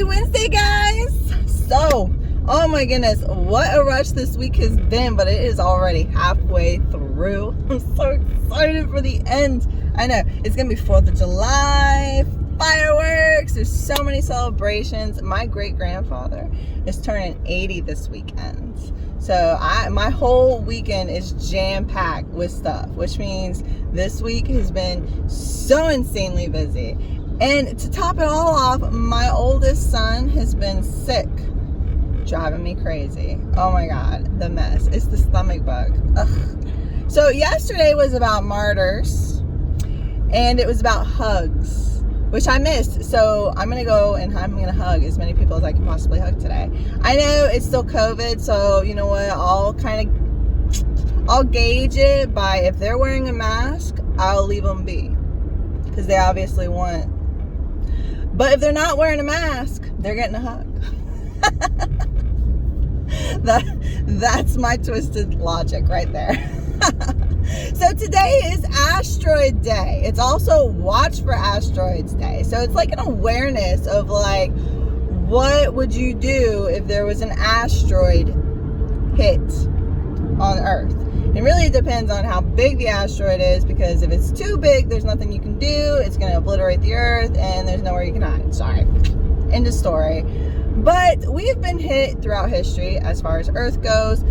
Happy Wednesday, guys. So, oh my goodness, what a rush this week has been, but it is already halfway through. I'm so excited for the end. I know, it's gonna be 4th of July, fireworks, there's so many celebrations. My great-grandfather is turning 80 this weekend. So my whole weekend is jam-packed with stuff, which means this week has been so insanely busy. And to top it all off, my oldest son has been sick, driving me crazy. Oh my God, the mess. It's the stomach bug. Ugh. So yesterday was about martyrs, and it was about hugs, which I missed. So I'm going to go and I'm going to hug as many people as I can possibly hug today. I know it's still COVID, so you know what? I'll gauge it by if they're wearing a mask, I'll leave them be, because they obviously want. But if they're not wearing a mask, they're getting a hug. That's my twisted logic right there. So today is Asteroid Day. It's also Watch for Asteroids Day. So it's like an awareness of like, what would you do if there was an asteroid hit on Earth? It really depends on how big the asteroid is, because if it's too big, there's nothing you can do. It's going to obliterate the Earth, and there's nowhere you can hide. Sorry. End of story. But we've been hit throughout history, as far as Earth goes,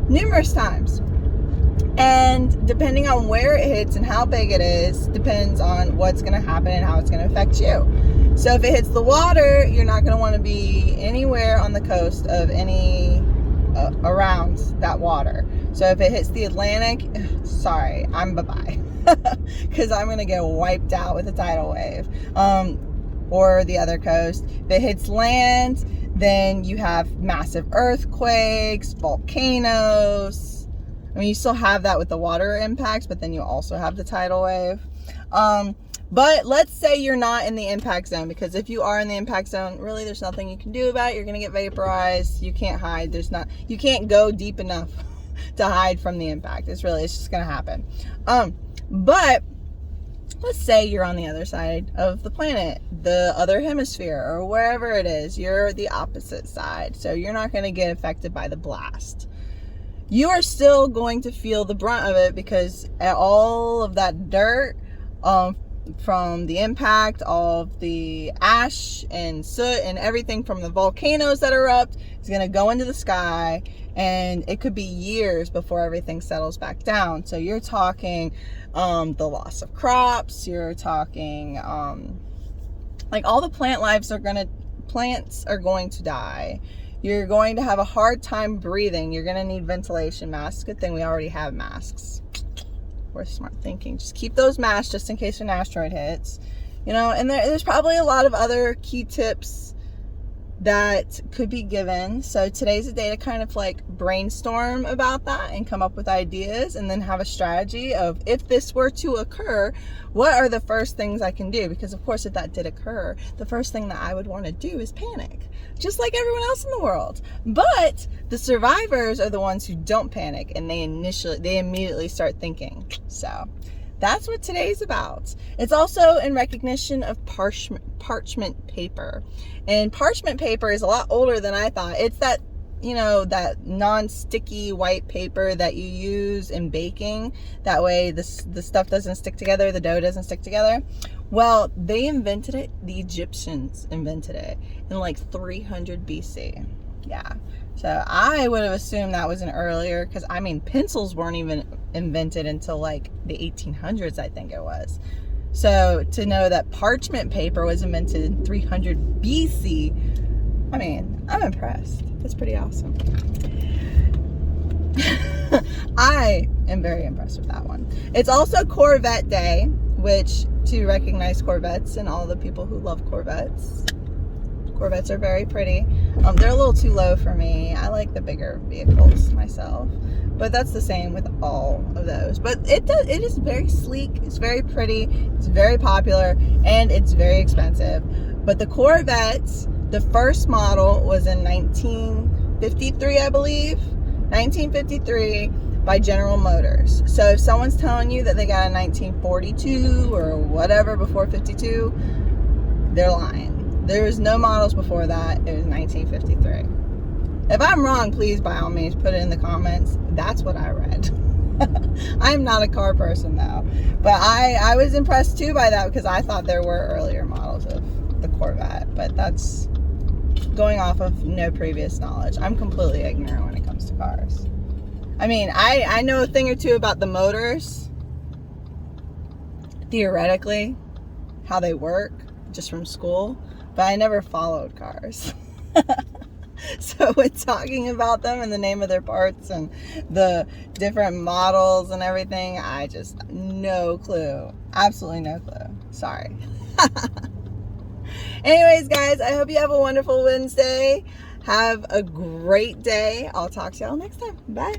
numerous times. And depending on where it hits and how big it is, depends on what's going to happen and how it's going to affect you. So if it hits the water, you're not going to want to be anywhere on the coast of any around that water. So if it hits the Atlantic, sorry, I'm bye-bye. Because I'm going to get wiped out with a tidal wave. Or the other coast. If it hits land, then you have massive earthquakes, volcanoes. I mean, you still have that with the water impacts, but then you also have the tidal wave. But let's say you're not in the impact zone, because if you are in the impact zone, really there's nothing you can do about it. You're going to get vaporized. You can't hide. You can't go deep enough to hide from the impact. It's just going to happen. But let's say you're on the other side of the planet, the other hemisphere, or wherever it is. You're the opposite side. So you're not going to get affected by the blast. You are still going to feel the brunt of it, because all of that dirt from the impact, all of the ash and soot and everything from the volcanoes that erupt is going to go into the sky, and it could be years before everything settles back down. So you're talking the loss of crops, you're talking like all the plants are going to die. You're going to have a hard time breathing. You're going to need ventilation masks. Good thing we already have masks. We're smart thinking. Just keep those masks just in case an asteroid hits. You know, and there's probably a lot of other key tips that could be given. So today's a day to kind of like brainstorm about that and come up with ideas, and then have a strategy of, if this were to occur, what are the first things I can do? Because of course, if that did occur, the first thing that I would want to do is panic, just like everyone else in the world. But the survivors are the ones who don't panic, and they immediately start thinking. So that's what today's about. It's also in recognition of parchment paper. And parchment paper is a lot older than I thought. It's that, that non-sticky white paper that you use in baking. That way the stuff doesn't stick together, the dough doesn't stick together. Well, they invented it. The Egyptians invented it in like 300 BC. Yeah. So I would have assumed that was an earlier, because I mean, pencils weren't even invented until like the 1800s, I think it was. So to know that parchment paper was invented in 300 BC, I mean, I'm impressed. That's pretty awesome. I am very impressed with that one. It's also Corvette Day, which to recognize Corvettes and all the people who love Corvettes. Corvettes are very pretty. They're a little too low for me. I like the bigger vehicles myself, but that's the same with all of those. But it is very sleek. It's very pretty. It's very popular, and it's very expensive. But the Corvettes, the first model was in 1953, I believe. 1953 by General Motors. So if someone's telling you that they got a 1942 or whatever before 52, they're lying. There was no models before that. It was 1953. If I'm wrong, please, by all means, put it in the comments. That's what I read. I'm not a car person, though. But I was impressed, too, by that, because I thought there were earlier models of the Corvette. But that's going off of no previous knowledge. I'm completely ignorant when it comes to cars. I mean, I know a thing or two about the motors, theoretically, how they work, just from school, but I never followed cars. So when talking about them and the name of their parts and the different models and everything, I just, no clue. Absolutely no clue. Sorry. Anyways, guys, I hope you have a wonderful Wednesday. Have a great day. I'll talk to y'all next time. Bye.